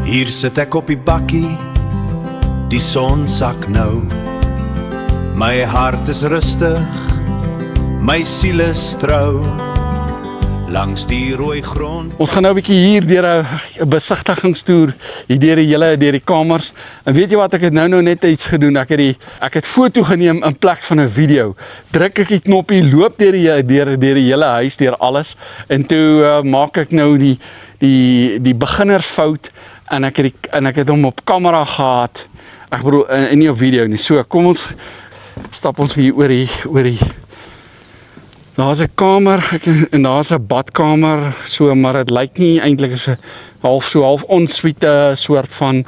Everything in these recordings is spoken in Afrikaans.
Hier sit ek op die bakkie, die son sak nou. My hart is rustig, my siel is trou. Langs die rooi grond. Ons gaan nou 'n bietjie hier deur 'n besigtigingstoer, hier deur die kamers. En weet jy wat, ek het nou net iets gedoen. Ek het foto geneem in plek van 'n video. Druk ek die knoppie, loop deur die hele huis, deur alles. En toe maak ek nou die beginnersfout en ek het hom op kamera gehad. Ek bedoel nie op video nie. So, kom ons stap ons hier oor die Daar's 'n kamer en daar's 'n badkamer, so, maar dit lyk nie eintlik as 'n half onsuite soort van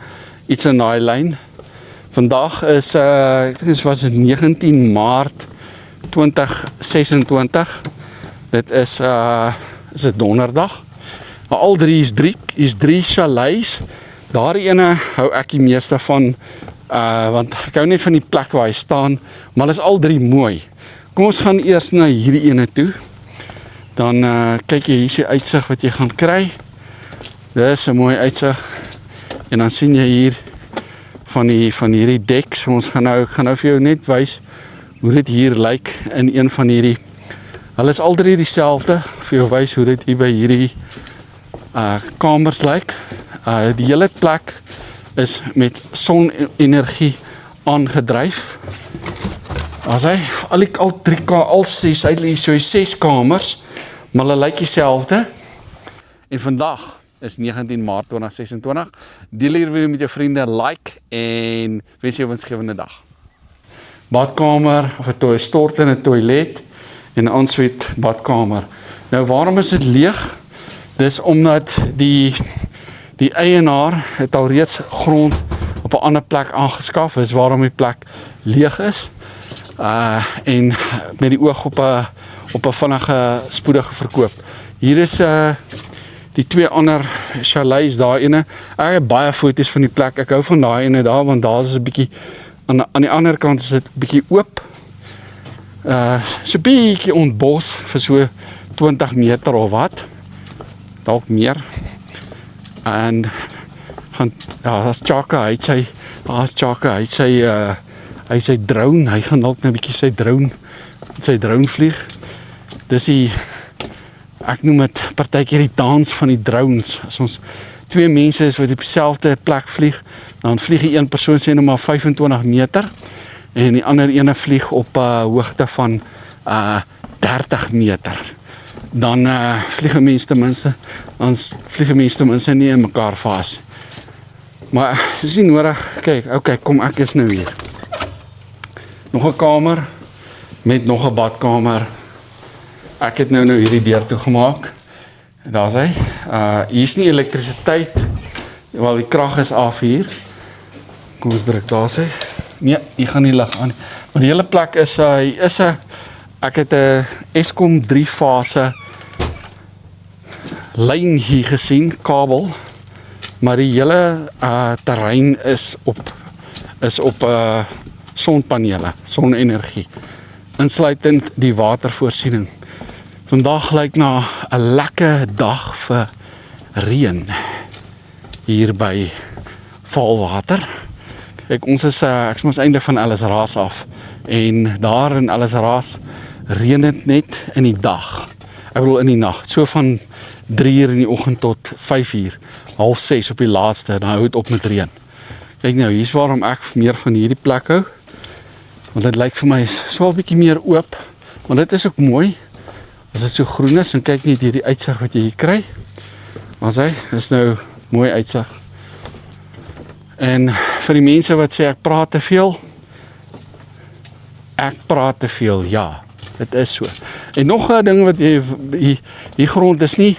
iets in daai lyn. Vandag is ek dink was dit 19 Maart 2026. Dit is dit donderdag. Maar al drie is drie chalets. Daardie ene hou ek die meeste van, want ek hou net van die plek waar hy staan, maar hulle is al drie mooi. Kom ons gaan eers na hierdie ene toe. Dan kyk jy, hier is die uitsig wat jy gaan kry. Dis 'n mooi uitsig. En dan sien jy hier van hierdie dek. So ons gaan nou vir jou net wys hoe dit hier lyk in een van hierdie. Hulle is al drie dieselfde. Vir jou wys hoe dit hier by hierdie kamers lyk. Die hele plek is met sonenergie aangedryf. As hy, al 6, hy het so 6 kamers, maar hulle lyk dieselfde. En vandag is 19 Maart 2026. Deel hier weer met jou vriende, like en wens jou 'n winsgewende dag. Badkamer, of 'n stortende toilet en 'n ensuite badkamer. Nou waarom is dit leeg? Dis omdat die eienaar het al reeds grond op 'n ander plek aangeskaf, is waarom die plek leeg is. En met die oog op 'n vinnige, spoedige verkoop. Hier is die twee ander chalets, daai ene. Ek het baie foto's van die plek. Ek hou van daai ene daar, want daar is 'n bietjie aan die ander kant is dit bietjie oop. So 'n bietjie ontbos vir so 20 meter of wat. Dalk meer. En van daar's Chaka, hy het sy drone, hy gaan dalk nou 'n bietjie sy drone vlieg. Dis ek noem dit partykeer die dans van die drones. As ons twee mense is wat op dieselfde plek vlieg, dan vlieg die een persoon sê nou maar 25 meter en die ander ene vlieg op 'n hoogte van 30 meter. Dan vlieg 'n mens ten minste nie in mekaar vas. Maar dis nie nodig. Kyk, kom ek is nou hier. Nog 'n kamer met nog 'n badkamer. Ek het nou hierdie deur toegemaak. Daar's hy. Hier is nie elektrisiteit. Wel, die krag is af hier. Kom ons druk daar's hy. Nee, hier gaan nie lig aan. Maar die hele plek is ek het 'n Eskom 3-fase lyn hier gesien, kabel. Maar die hele terrein is op sonpanele, sonenergie, insluitend die watervoorsiening. Vandag lyk na 'n lekker dag vir reën hier by Valwater. Kyk, ek is mos einde van Ellisraas af en daar in Ellisraas reën dit net in die dag. Ek bedoel in die nag, so van 3 uur in die oggend tot 5 uur, 5:30 op die laaste, dan hou dit op met reën. Kyk nou, hier's waarom ek meer van hierdie plek hou. Want dit lyk vir my so 'n bietjie meer oop, maar dit is ook mooi as dit so groen is en kyk net hierdie uitsig wat jy hier kry. Maar is nou mooi uitsig. En vir die mense wat sê ek praat te veel, ja, dit is so. En nog 'n ding wat die grond is nie,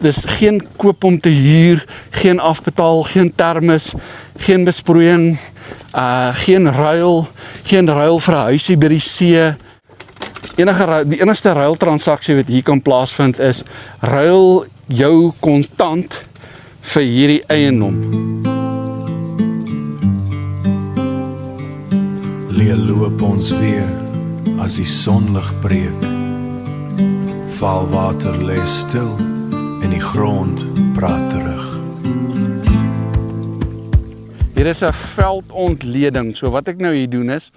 dis geen koop om te huur, geen afbetaal, geen termes, geen besproeiing, geen ruil vir 'n huisie by die see. Die enigste ruiltransaksie wat hier kan plaasvind is ruil jou kontant vir hierdie eiendom. Leer loop ons weer as die sonlig breek. Valwater lê stil en die grond praat terug. Hier is 'n veldontleding. So wat ek nou hier doen is,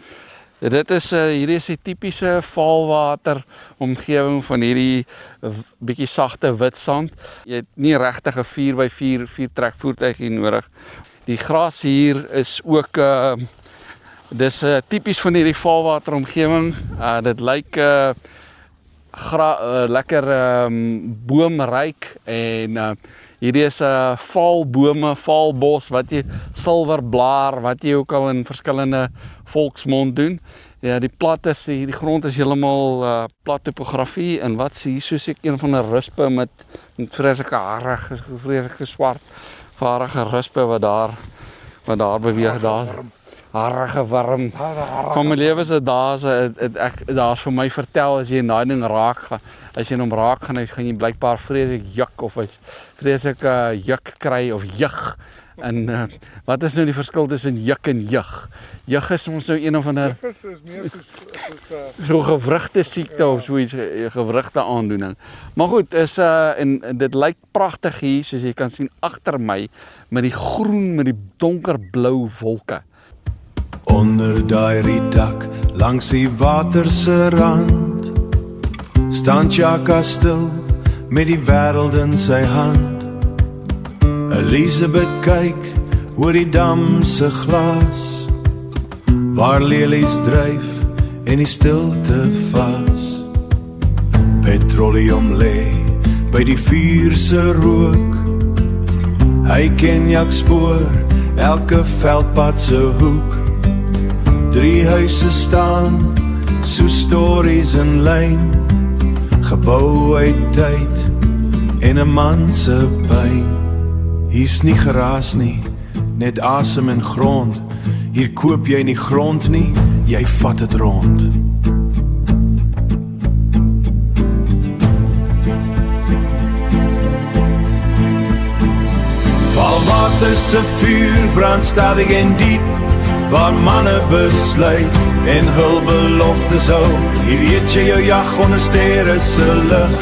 dit is hierdie is 'n tipiese valwater omgewing van hierdie bietjie sagte wit sand. Jy het nie regtig 'n 4x4 trekvoertuig hier nodig. Die gras hier is ook dis tipies van hierdie valwater omgewing. Dit lyk lekker boomryk en hierdie is valbome, valbos wat jy silverblaar, wat jy ook al in verskillende volksmond doen. Ja, die grond is heeltemal plat topografie en wat sê hier soos ek een van 'n rispe met vreeslike harige, vreeslike swart harige rispe wat daar beweeg daar. Harige warm. Van my lewe is dit daar's vir my vertel as jy in daai ding raak gaan. As jy hom raak gaan jy blykbaar vreeslik juk of vreeslik juk kry of jug. En wat is nou die verskil tussen juk en jug? Jug is ons nou een of ander so gewrigte siekte of so iets, gewrigte aandoening. Maar goed, en dit lyk pragtig hier soos jy kan sien agter my met die groen met die donkerblou wolke. Onder daai rietak langs die water se rand staan Chaka stil met die wêreld in sy hand. Elisabeth kyk oor die dam se glas waar lelies dryf en die stilte vas. Petroleum lê by die vuur se rook. Hy ken jagspoor elke veldpad se hoek. 3 huise staan, so stories in lyn, gebou uit tyd en 'n man se pyn. Hier's nie geraas nie, net asem en grond. Hier koop jy nie grond nie, jy vat dit rond. Valwater se vuur brand stadig en diep, waar manne besluit en hul beloftes hou. Hier eet jy jou jag onder sterre se lig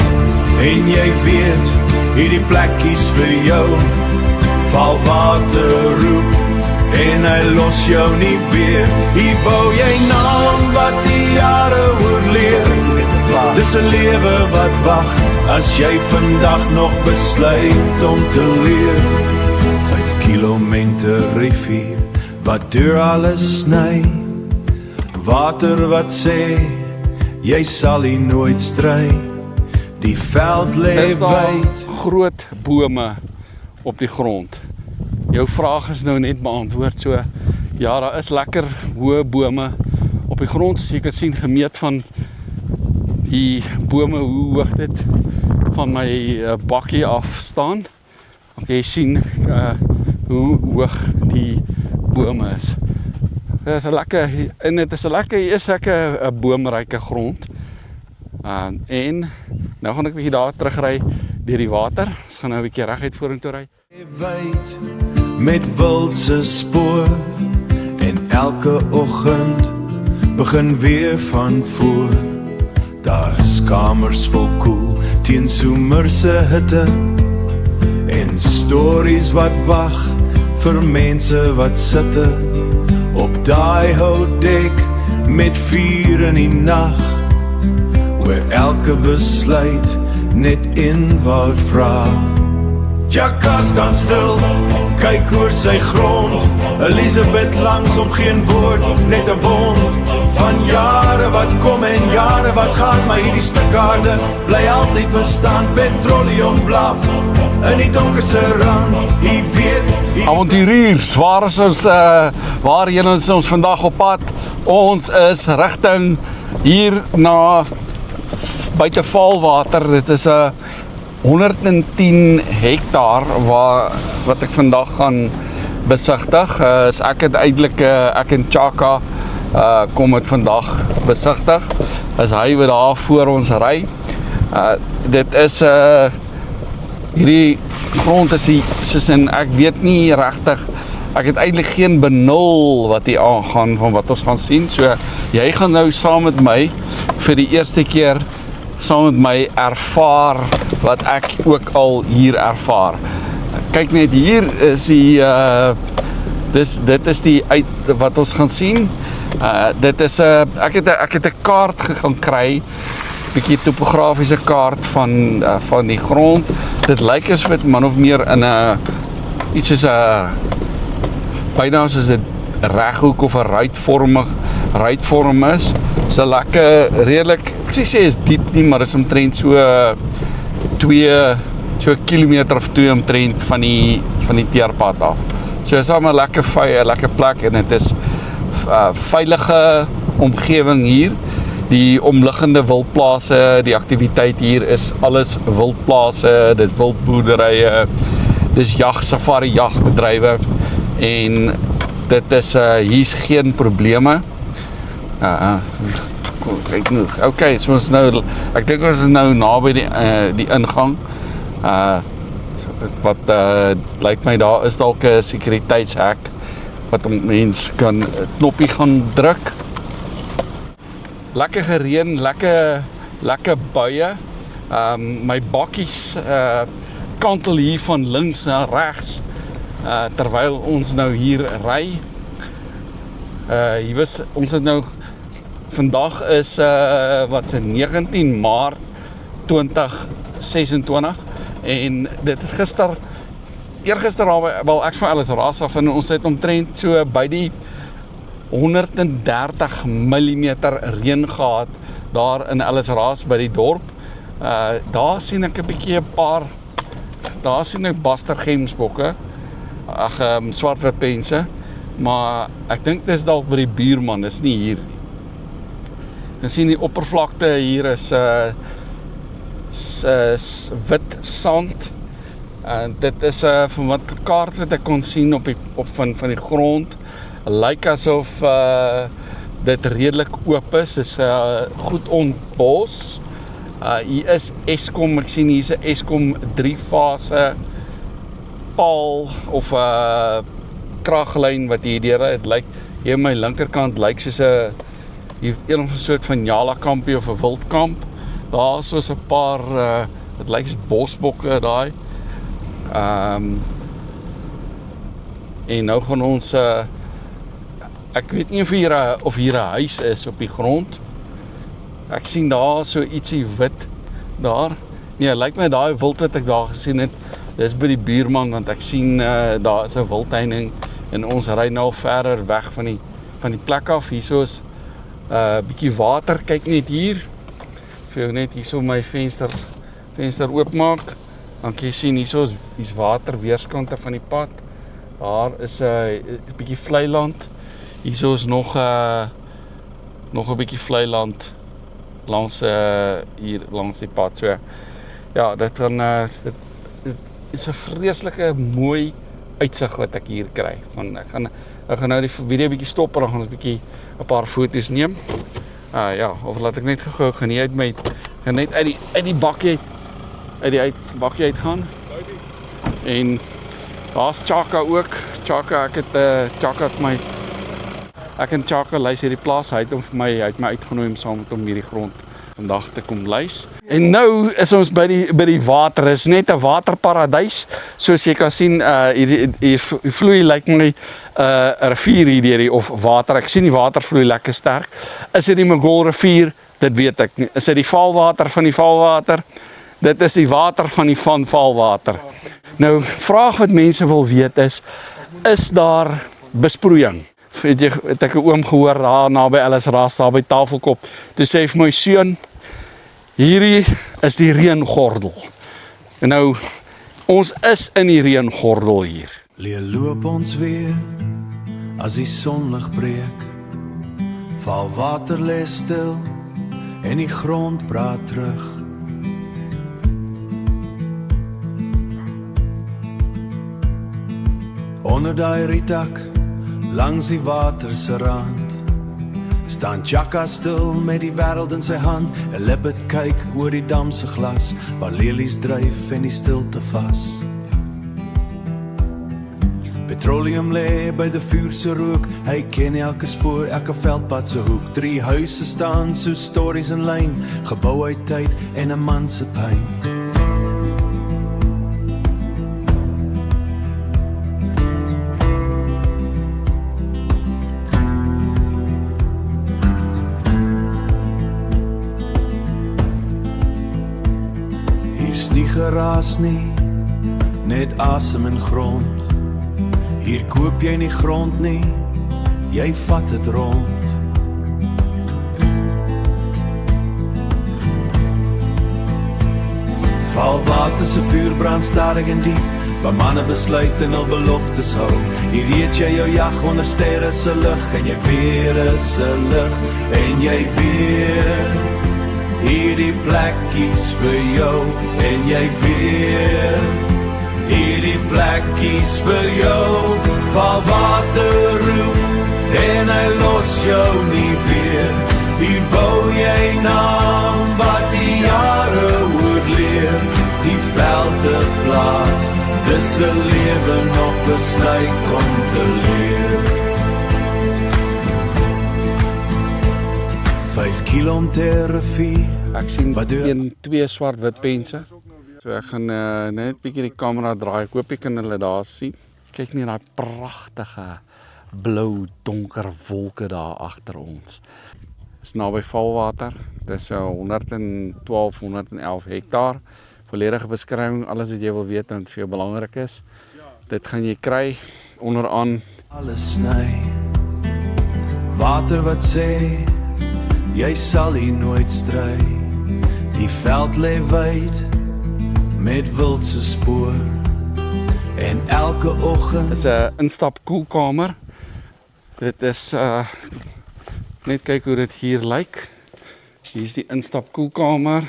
en jy weet, hierdie plekkies vir jou. Valwater roep en hy los jou nie weer. Hier bou jy naam wat die jare oorleef. Dis 'n lewe wat wag as jy vandag nog besluit om te leef. 5 kilometer rivier wat deur alles sny, water wat sê, jy sal hier nooit stry, die veld lê wyd. Is daar groot bome op die grond? Jou vraag is nou net beantwoord, so ja, daar is lekker hoë bome op die grond, soos jy kan sien, gemeet van die bome, hoe hoog dit van my bakkie af staan. Jy sien hoe hoog die bome is. Dit is 'n lekker, en dit is 'n lekker boomryke grond. En nou gaan ek 'n bietjie daar terugry deur die water. Ons gaan nou 'n bietjie reguit vorentoe ry. Wyd met wildse spoor en elke oggend begin weer van voor. Daar's kamers vol koel teen somerse hitte en stories wat wag vir mense wat sitte op daai houtdek met vuur in die nag, waar elke besluit net inwoud vra. Chaka staan stil, kyk oor sy grond. Elisabeth langs om geen woord, net 'n wond van jare wat kom en jare wat gaan, maar hierdie stuk aarde bly altyd bestaan. Petroleum blaf in die donkerste rand. Hy weet, Avonturiers, waarheen is ons vandag op pad? Ons is rigting hier na buite Valwater. Dit is 'n 110 hektaar wat ek vandag gaan besigtig. Ek het eintlik ek en Chaka kom het vandag besigtig. Is hy wat daar voor ons ry. Dit is hierdie grond is soos in, ek weet nie regtig, ek het eintlik geen benul wat hier aangaan van wat ons gaan sien. So jy gaan nou saam met my vir die eerste keer saam met my ervaar wat ek ook al hier ervaar. Kyk net, hier is dit is die uit wat ons gaan sien. Dit is ek het 'n kaart gaan kry, bietjie topografiese kaart van die grond. Dit lyk as dit man of meer in 'n iets soos 'n byna soos 'n reghoek of 'n ruitvorm is. So lekker redelik, ek sê is diep nie, maar is omtrent so 'n kilometer of 2 omtrent van die teerpad af. So is allemaal lekker plek en het is veilige omgewing hier. Die omliggende wildplase, die activiteit hier is alles wildplase, dit wildboerderye, dis safari jagbedrywe en dit is hier's geen probleme. Okay, so ons nou, ek dink ons is nou naby die ingang. Wat lyk my daar is dalk 'n sekuriteitshek wat mens kan 'n knoppie gaan druk. Lekker gereën, lekker buie. My bakkies kantel hier van links na regs terwyl ons nou hier ry. Ons het nou vandag is 19 Maart 2026 en dit het eergister wel ek van alles ras af en ons het omtrent so by die 130 mm reën gehad daar in Ellisraas by die dorp. Daar sien ek 'n bietjie daar sien ek bastergemsbokke, swartwitpense, maar ek dink dis dalk by die buurman, dis nie hier nie. Jy sien die oppervlakte hier is wit sand. Dit is van wat kaart wat ek kon sien van die grond, lyk asof dit redelik oop is, is goed ontbos. Hier is Eskom, ek sien hier is 'n Eskom 3-fase paal of kraglyn wat hier deur het lyk. Hier aan my linkerkant lyk soos 'n soort van Jala-kampie of 'n wildkamp. Daar is soos 'n paar dit lyk soos bosbokke daai. En nou gaan ons ek weet nie of hier 'n huis is op die grond. Ek sien daar so ietsie wit daar. Nee, lyk my daai wild wat ek daar gesien het, dis by die buurman want ek sien daar is 'n wildheining en ons ry nou verder weg van die plek af. Hierso is bietjie water, kyk net hier. Vir jou net hierso my venster oopmaak. Dan kan jy sien hier's water weerskante van die pad. Daar is 'n bietjie vlei land. Hierso is nog 'n bietjie vlei land hier langs die pad. So ja, dit is 'n vreeslike mooi uitsig wat ek hier kry. Ek gaan nou die video bietjie stop en dan gaan ons bietjie 'n paar foto's neem. Ja, of laat ek net gou gaan nie net uit die bakkie uitgaan. En daar's Chaka ook. Ek en Chaka lys hierdie plaas. Hy het my uitgenooi om saam met hom hierdie grond vandag te kom lys. En nou is ons by die water. Is net 'n waterparadys. Soos jy kan sien, hier vloei lyk my 'n rivier hierdie of water. Ek sien die water vloei lekker sterk. Is dit die Mogol rivier? Dit weet ek nie. Is dit die valwater van die valwater? Dit is die water van die valwater. Nou, vraag wat mense wil weet is daar besproeiing? Weet jy, het ek 'n oom gehoor daar naby Ellisraas, daar by Tafelkop. Toe sê hy vir my seun, hierdie is die reëngordel. En nou, ons is in die reëngordel hier. Leer loop ons weer as die sonlig breek. Valwater lê stil en die grond praat terug. Onder daai rietak langs die water se rand staan Chaka stil met die wêreld in sy hand. 'n Libbet kyk oor die dam se glas waar lelies dryf en die stilte vas. Petroleum lê by die vuur se rook. Hy ken elke spoor, elke veldpad se hoek. 3 huise staan so stories in lyn, gebou uit tyd en 'n man se pyn. geraas nie, net asem en grond. Hier koop jy nie grond nie, jy vat het rond. Val water se vuur brand stadig en diep, waar manne besluit en hul beloftes hou. Hier weet jy jou jag onder sterre se lig, en jy weer is 'n lig, en jy weer hierdie plekkies vir jou, en jy weer hierdie plekkies vir jou. Val water roep, en hy los jou nie weer. Hier bou jy naam wat die jare oorleef, die velde plaas, dis 'n lewe nog besluit om te leef. 5 kilometer rivier. Ek sien 2 swart-wit pense. So ek gaan net 'n bietjie die kamera draai. Ek hoop ek kan hulle daar sien. Kyk net daai pragtige blou donker wolke daar agter ons. Is naby Valwater. Dis 111 hektaar. Volledige beskrywing, alles wat jy wil weet en wat vir jou belangrik is. Dit gaan jy kry onderaan. Alles sny. Water wat sê, jy sal hier nooit stry. Die veld lê wyd met wildse spoor. En elke oggend is 'n instap koelkamer. Dit is net kyk hoe dit hier lyk. Hier is die instap koelkamer.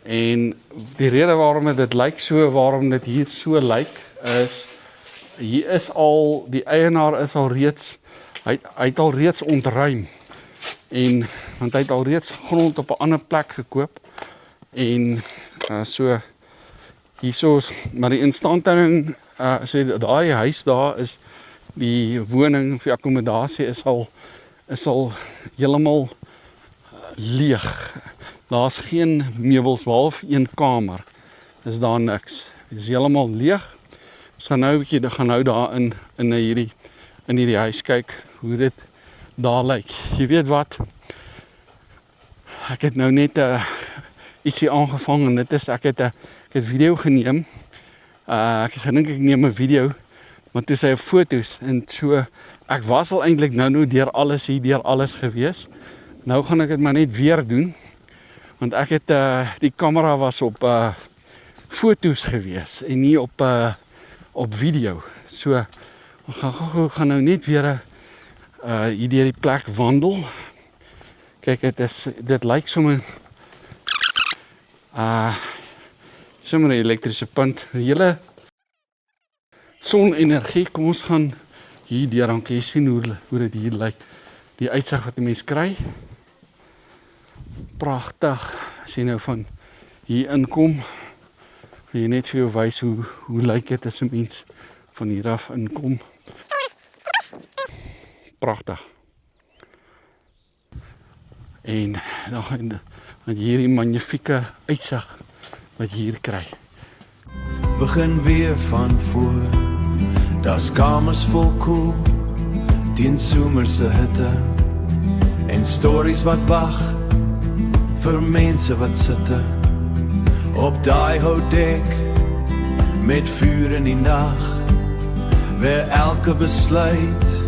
En die rede waarom dit lyk so, waarom dit hier so lyk, is hier is al die eienaar is al reeds hy het al reeds ontruim. En want hy het al reeds grond op 'n ander plek gekoop. En so hierso, maar die instandhouding, so daai huis daar is die woning of die akkommodasie is al heeltemal leeg. Daar's geen meubels behalwe een kamer. Is daar niks. Dit is heeltemal leeg. Ons gaan nou 'n bietjie daar in hierdie huis kyk hoe dit daar lyk. Jy weet wat? Ek het nou net ietsie aangevang en dit is ek het video geneem. Ek het gedink ek neem 'n video, maar toe sê hy foto's en so ek was al eintlik nou deur alles gewees. Nou gaan ek dit maar net weer doen. Want ek het die kamera was op foto's gewees en nie op video. So ek gaan nou net weer hier deur die plek wandel. Kyk, dit lyk sommer sommer 'n elektriese punt. Die hele sonenergie. Kom ons gaan hier deur, dan kan jy sien hoe dit hier lyk. Die uitsig wat 'n mens kry. Pragtig. As jy nou van hier inkom, wil jy net vir jou wys hoe lyk dit as 'n mens van hier af inkom. Pragtig. En dan hierdie magnifieke uitsig wat jy hier kry. Begin weer van voor. Daar's kamers vol koel teen somerse hitte en stories wat wag vir mense wat sitte op daai houtdek met vuur in die nag, waar elke besluit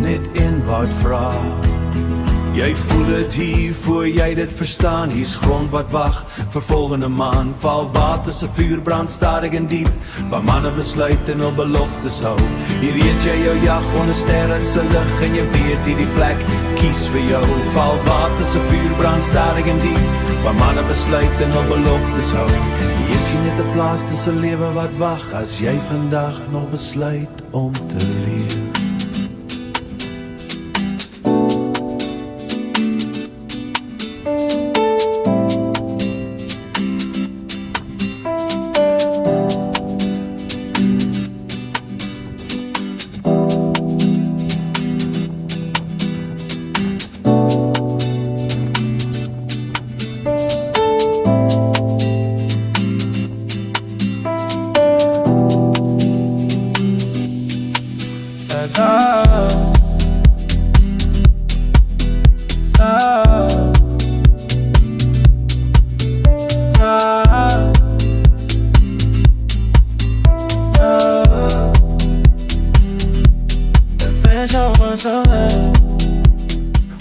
net eenvoud vra. Jy voel dit hier voor jy dit verstaan. Hier's grond wat wag vir volgende maan. Val water se vuur brand stadig en diep, waar manne besluit en hul beloftes hou. Hier eet jy jou jag onder sterre se lig, en jy weet hierdie plek kies vir jou. Val water se vuur brand stadig en diep, waar manne besluit en hul beloftes hou. Hier is nie net 'n plaas, dis 'n lewe wat wag, as jy vandag nog besluit om te leef.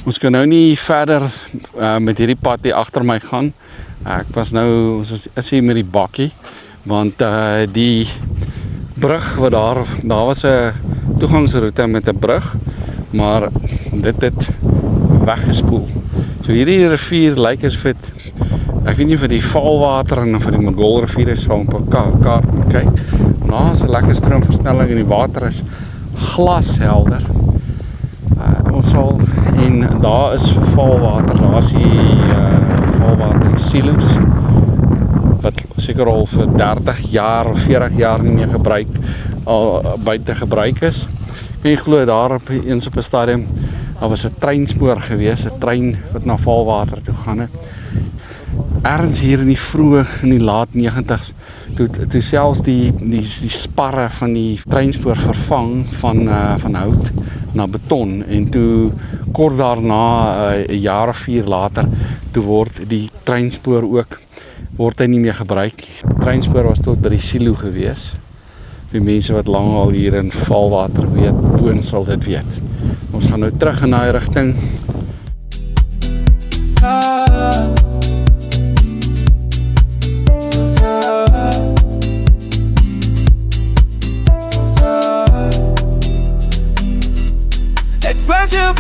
Ons kan nou nie verder met hierdie pad hier agter my gaan. Ek was nou, ons is hier met die bakkie, want die brug wat daar was 'n toegangsroete met 'n brug, maar dit het weggespoel. So hierdie rivier lyk as dit, ek weet nie vir die Valwater en vir die Magol rivier is sal op 'n kaart moet kyk. Daar is 'n lekker stroomversnelling en die water is glashelder. Ons sal, en daar is Valwater, daar is die Valwater, die silo's, wat seker al vir 30 jaar of 40 jaar nie meer buite gebruik is. Kan jy glo, daar eens op 'n stadium, daar was 'n treinspoor gewees, 'n trein wat na Valwater toe gaan het. Ergens hier in die laat 90's, toe selfs die sparre van die treinspoor vervang van hout na beton, en toe kort daarna, 'n jaar of 4 later, toe word die treinspoor ook, word hy nie meer gebruik. Treinspoor was tot by die silo gewees. Die mense wat lang al hier in Valwater woon sal dit weet. Ons gaan nou terug in daai rigting. Ek wens jy het